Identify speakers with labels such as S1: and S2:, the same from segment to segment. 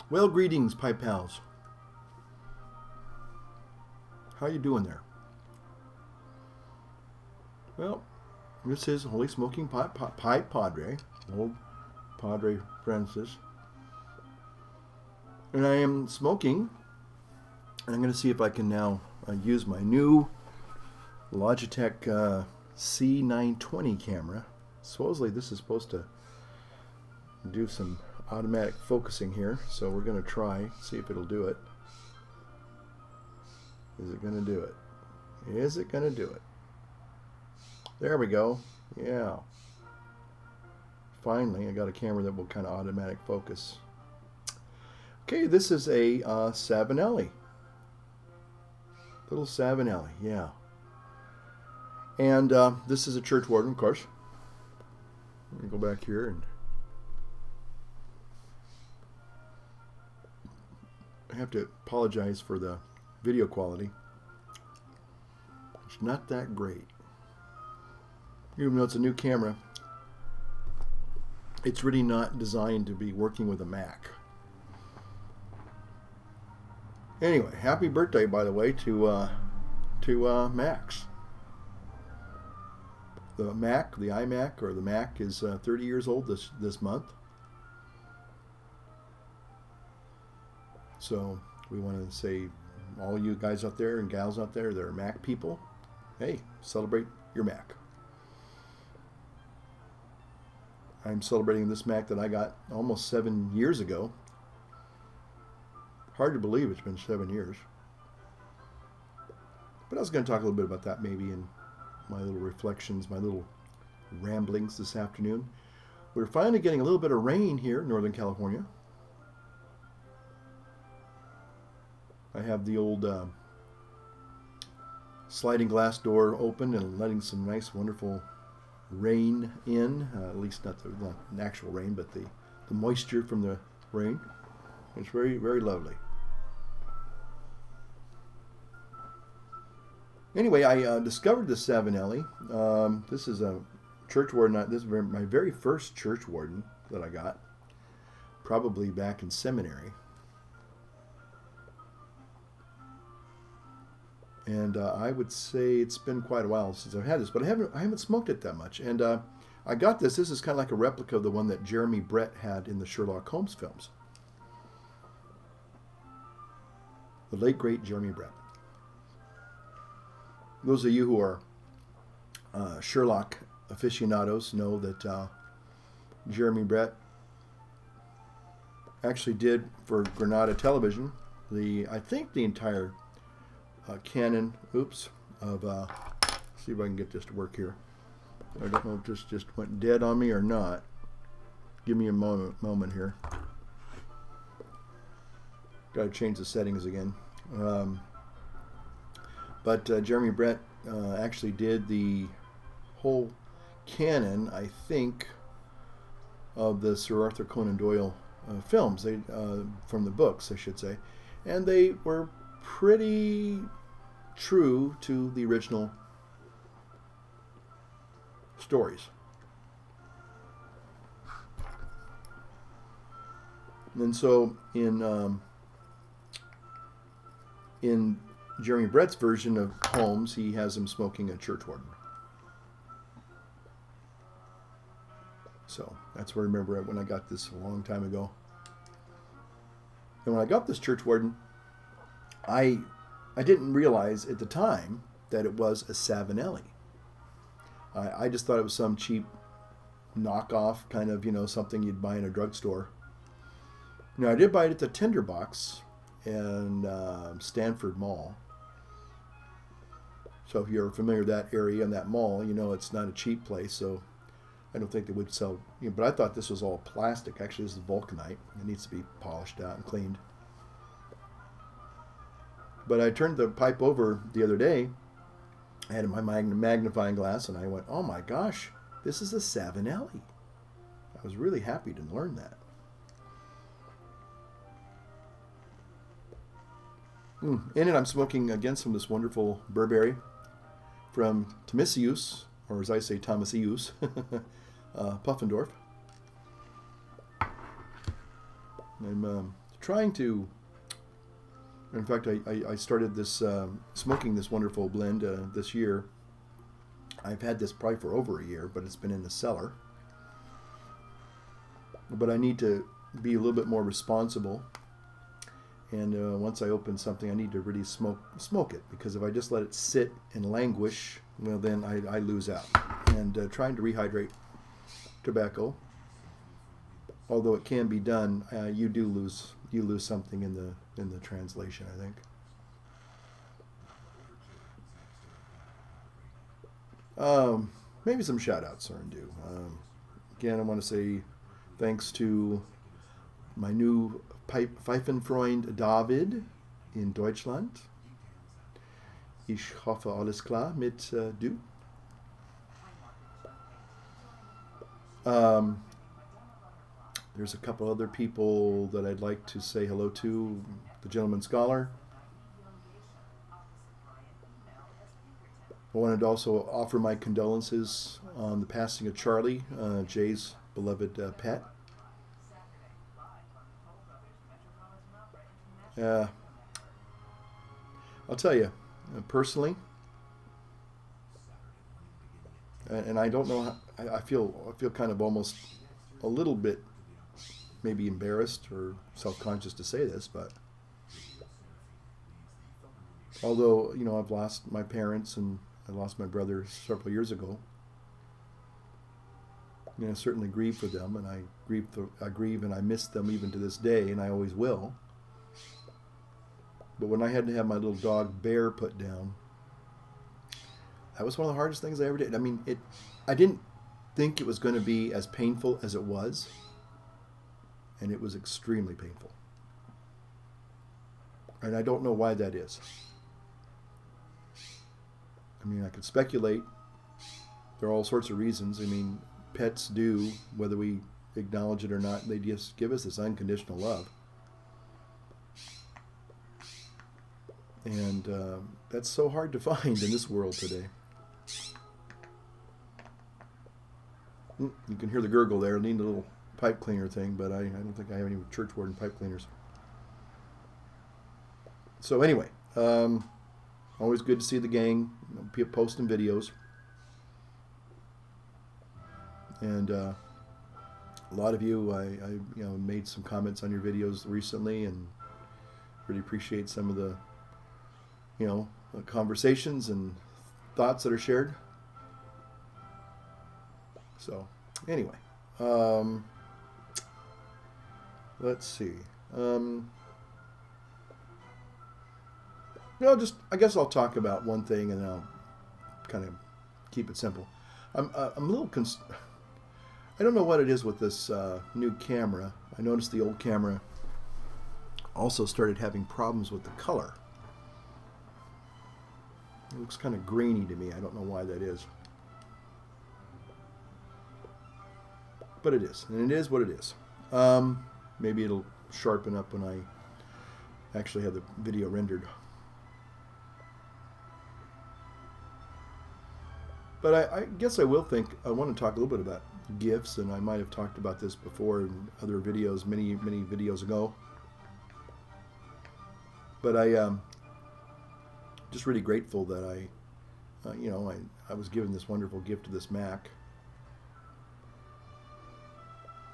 S1: Well, greetings, pipe pals. How you doing there? Well, this is Holy Smoking Pipe Padre, old Padre Francis. And I am smoking, and I'm going to see if I can now use my new Logitech C920 camera. Supposedly this is supposed to do some automatic focusing here, so we're going to try, see if it'll do it. Is it going to do it? Is it going to do it? There we go. Yeah. Finally, I got a camera that will kind of automatic focus. Okay, this is a Savinelli. Little Savinelli, yeah. And this is a church warden, of course. Let me go back here and I have to apologize for the video quality. It's not that great. Even though it's a new camera, it's really not designed to be working with a Mac. Anyway, happy birthday, by the way, to Max. The Mac, the iMac, or the Mac is 30 years old this month. So we want to say, all you guys out there and gals out there that are Mac people, hey, celebrate your Mac. I'm celebrating this Mac that I got almost 7 years ago. Hard to believe it's been 7 years. But I was going to talk a little bit about that maybe in my little reflections, my little ramblings this afternoon. We're finally getting a little bit of rain here in Northern California. I have the old sliding glass door open and letting some nice, wonderful rain in. At least not the actual rain, but the moisture from the rain. It's very, very lovely. Anyway, I discovered the Savinelli. This is a church warden. This is my very first church warden that I got, probably back in seminary. And I would say it's been quite a while since I've had this, but I haven't smoked it that much. And I got this. This is kind of like a replica of the one that Jeremy Brett had in the Sherlock Holmes films. The late great Jeremy Brett. Those of you who are Sherlock aficionados know that Jeremy Brett actually did for Granada Television I think the entire canon, of, see if I can get this to work here. I don't know if this just went dead on me or not. Give me a moment here. Got to change the settings again. But Jeremy Brett actually did the whole canon, I think, of the Sir Arthur Conan Doyle films, from the books, I should say. And they were pretty true to the original stories. And so in Jeremy Brett's version of Holmes, he has him smoking a church warden. So that's where I remember when I got this a long time ago. And when I got this church warden, I didn't realize at the time that it was a Savinelli. I just thought it was some cheap knockoff, kind of, something you'd buy in a drugstore. Now, I did buy it at the Tinderbox in Stanford Mall. So if you're familiar with that area and that mall, it's not a cheap place, so I don't think they would sell. But I thought this was all plastic. Actually, this is vulcanite. It needs to be polished out and cleaned. But I turned the pipe over the other day. I had my magnifying glass, and I went, oh my gosh, this is a Savinelli. I was really happy to learn that. In it, I'm smoking again some of this wonderful Burberry from Thomasius, or as I say, Thomasius, Puffendorf. I'm trying to. In fact, I started this smoking this wonderful blend this year. I've had this probably for over a year, but it's been in the cellar. But I need to be a little bit more responsible. And once I open something, I need to really smoke it, because if I just let it sit and languish, well, then I lose out. And trying to rehydrate tobacco, although it can be done, you lose something in the translation, I think. Maybe some shout outs are in due. Again, I want to say thanks to my new Pfeifenfreund David in Deutschland. Ich hoffe, alles klar mit du. There's a couple other people that I'd like to say hello to. The Gentleman Scholar. I wanted to also offer my condolences on the passing of Charlie, Jay's beloved pet. I'll tell you, personally, and I don't know how, I feel kind of almost a little bit maybe embarrassed or self-conscious to say this, but although, you know, I've lost my parents and I lost my brother several years ago, you know, I certainly grieve for them, and I grieve and I miss them even to this day, and I always will. But when I had to have my little dog Bear put down, that was one of the hardest things I ever did. I mean, I didn't think it was going to be as painful as it was, and it was extremely painful. And I don't know why that is. I mean, I could speculate. There are all sorts of reasons. I mean, pets do, whether we acknowledge it or not, they just give us this unconditional love. And that's so hard to find in this world today. You can hear the gurgle there. I need a little pipe cleaner thing, but I don't think I have any church warden pipe cleaners. So anyway, always good to see the gang posting videos. And a lot of you, I made some comments on your videos recently, and really appreciate some of the conversations and thoughts that are shared. So anyway, let's see. I guess I'll talk about one thing, and I'll kind of keep it simple. I'm a little I don't know what it is with this new camera. I noticed the old camera also started having problems with the color. It looks kind of grainy to me. I don't know why that is. But it is. And it is what it is. Maybe it'll sharpen up when I actually have the video rendered. But I guess I want to talk a little bit about gifts, and I might have talked about this before in other videos, many videos ago. But I'm just really grateful that I was given this wonderful gift of this Mac.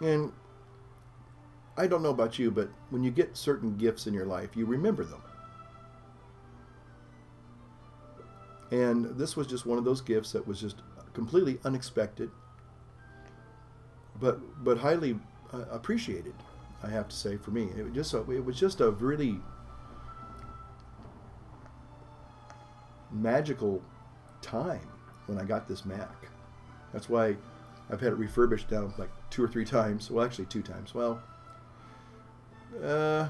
S1: And I don't know about you, but when you get certain gifts in your life, you remember them. And this was just one of those gifts that was just completely unexpected, but highly appreciated, I have to say, for me. It was just a really magical time when I got this Mac. That's why I've had it refurbished now like 2 or 3 times. Well, actually 2 times. Well, 2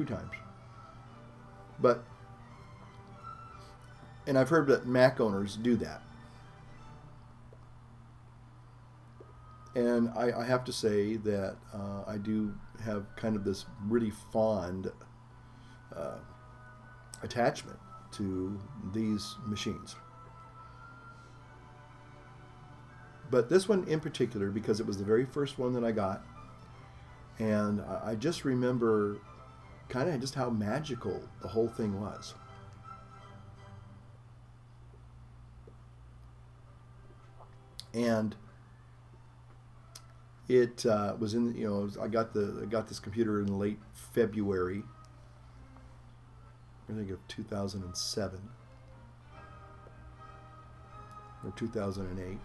S1: times. And I've heard that Mac owners do that. And I have to say that I do have kind of this really fond attachment to these machines. But this one in particular, because it was the very first one that I got, And I just remember kind of just how magical the whole thing was. And it was in, you know, I got this computer in late February, I think of 2007 or 2008.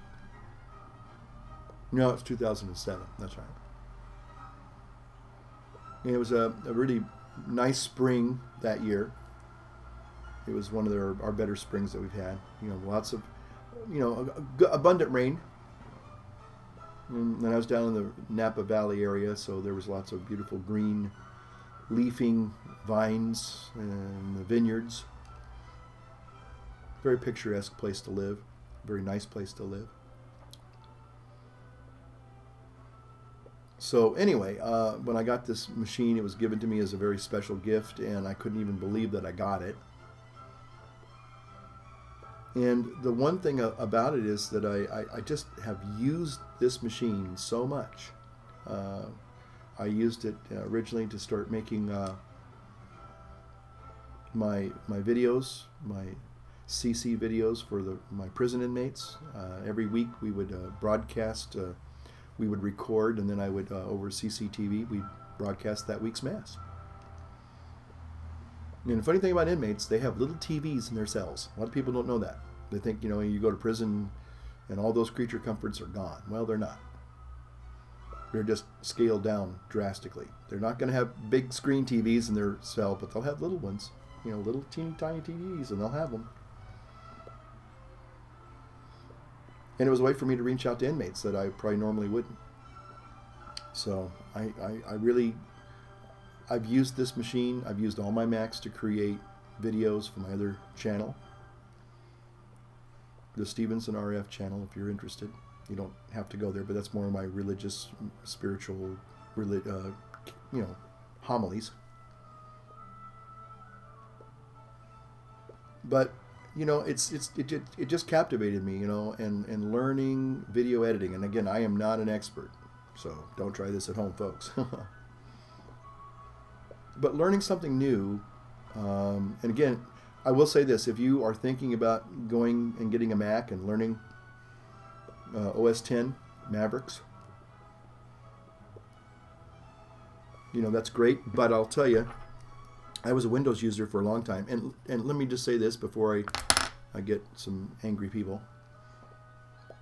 S1: No, it's 2007. That's right. And it was a really nice spring that year. It was one of our better springs that we've had. You know, lots of, you know, abundant rain. And I was down in the Napa Valley area, so there was lots of beautiful green leafing vines and the vineyards. Very picturesque place to live. Very nice place to live. So anyway, when I got this machine, it was given to me as a very special gift, and I couldn't even believe that I got it. And the one thing about it is that I just have used this machine so much. I used it originally to start making my videos, my CC videos for my prison inmates. Every week we would broadcast, we would record, and then I would, over CCTV, we'd broadcast that week's Mass. And the funny thing about inmates, they have little TVs in their cells. A lot of people don't know that. They think, you know, you go to prison and all those creature comforts are gone. Well, they're not. They're just scaled down drastically. They're not going to have big screen TVs in their cell, but they'll have little ones. You know, little teeny tiny TVs, and they'll have them. And it was a way for me to reach out to inmates that I probably normally wouldn't. So I've used this machine. I've used all my Macs to create videos for my other channel, the Stevenson RF channel. If you're interested, you don't have to go there, but that's more of my religious, spiritual, you know, homilies. But you know, it just captivated me, you know, and learning video editing. And again, I am not an expert, so don't try this at home, folks. But learning something new, and again, I will say this: if you are thinking about going and getting a Mac and learning OS X Mavericks, you know, that's great. But I'll tell you, I was a Windows user for a long time, and let me just say this before I get some angry people.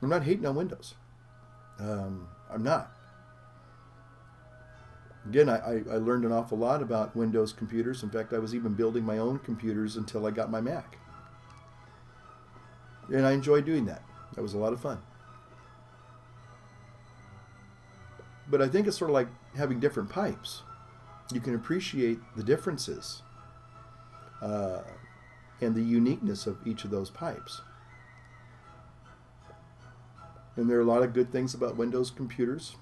S1: I'm not hating on Windows. I'm not. Again, I learned an awful lot about Windows computers. In fact, I was even building my own computers until I got my Mac. And I enjoyed doing that. That was a lot of fun. But I think it's sort of like having different pipes. You can appreciate the differences and the uniqueness of each of those pipes. And there are a lot of good things about Windows computers.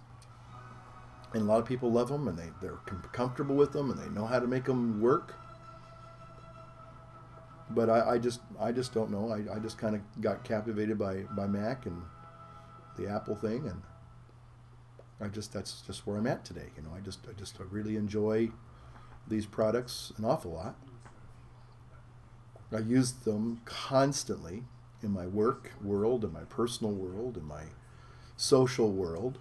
S1: And a lot of people love them, and they're comfortable with them, and they know how to make them work. But I just don't know. I just kind of got captivated by Mac and the Apple thing, and that's just where I'm at today. You know, I really enjoy these products an awful lot. I use them constantly in my work world, in my personal world, in my social world.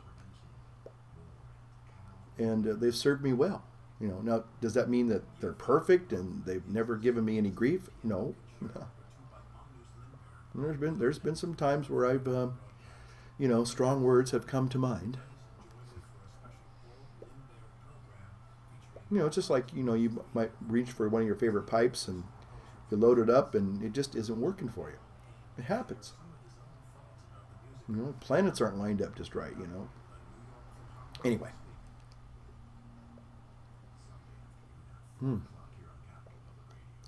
S1: And they've served me well. You know, now, does that mean that they're perfect and they've never given me any grief? No. There's been some times where I've, you know, strong words have come to mind. You know, it's just like, you know, you might reach for one of your favorite pipes and you load it up and it just isn't working for you. It happens. You know, planets aren't lined up just right, you know. Anyway.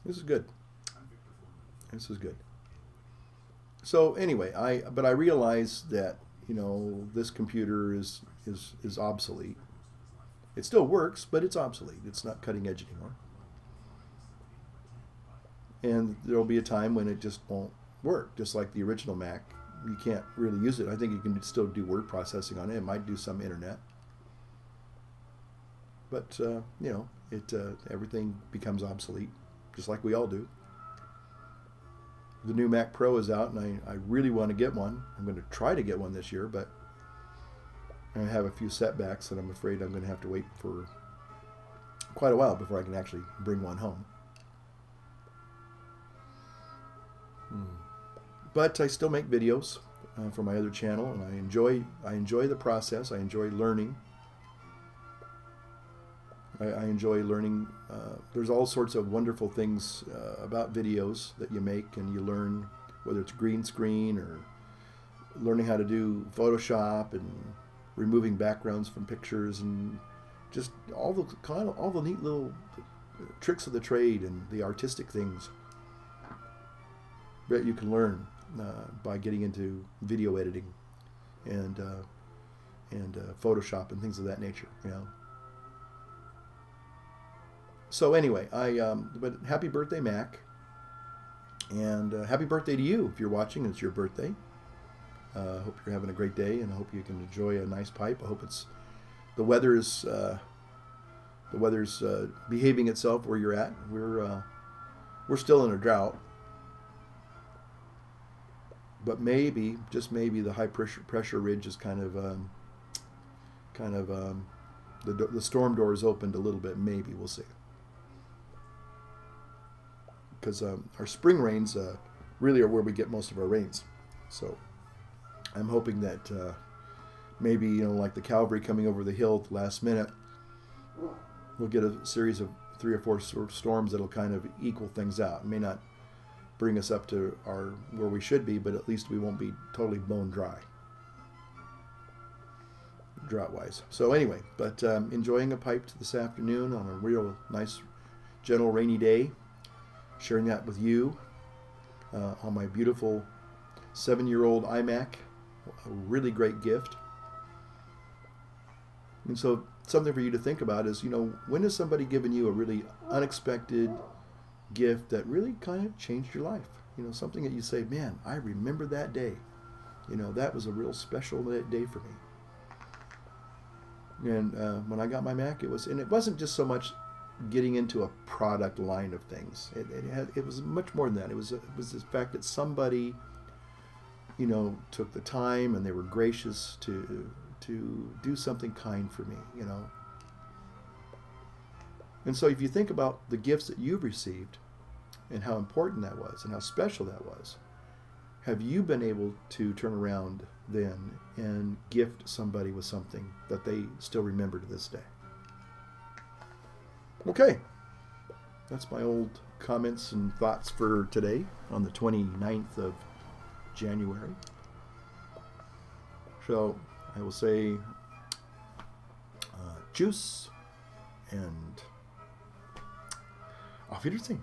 S1: This is good. This is good. So anyway, I realized that, you know, this computer is obsolete. It still works, but it's obsolete. It's not cutting edge anymore. And there'll be a time when it just won't work, just like the original Mac. You can't really use it. I think you can still do word processing on it. It might do some internet. but you know, everything becomes obsolete, just like we all do. The new Mac Pro is out, and I really want to get one. I'm going to try to get one this year, but I have a few setbacks, and I'm afraid I'm going to have to wait for quite a while before I can actually bring one home. But I still make videos for my other channel, and I enjoy the process. I enjoy learning. I enjoy learning. There's all sorts of wonderful things about videos that you make and you learn, whether it's green screen or learning how to do Photoshop and removing backgrounds from pictures, and just all the neat little tricks of the trade and the artistic things that you can learn by getting into video editing and Photoshop and things of that nature, you know. So anyway, but happy birthday, Mac, and happy birthday to you if you're watching and it's your birthday. I hope you're having a great day, and I hope you can enjoy a nice pipe. I hope the weather's behaving itself where you're at. We're still in a drought, but maybe, just maybe, the high pressure ridge is the storm door is opened a little bit. Maybe we'll see. Because our spring rains really are where we get most of our rains. So I'm hoping that maybe, you know, like the cavalry coming over the hill at the last minute, we'll get a series of 3 or 4 storms that'll kind of equal things out. It may not bring us up to where we should be, but at least we won't be totally bone dry, drought-wise. So anyway, but enjoying a pipe this afternoon on a real nice, gentle, rainy day. Sharing that with you on my beautiful 7-year-old iMac, a really great gift. And so something for you to think about is, you know, when has somebody given you a really unexpected gift that really kind of changed your life? You know, something that you say, man, I remember that day. You know, that was a real special day for me. And when I got my Mac, it wasn't just so much getting into a product line of things. It was much more than that. It was the fact that somebody, you know, took the time and they were gracious to do something kind for me, you know. And so if you think about the gifts that you've received and how important that was and how special that was, have you been able to turn around then and gift somebody with something that they still remember to this day? Okay, that's my old comments and thoughts for today on the 29th of January. So I will say juice and auf Wiedersehen.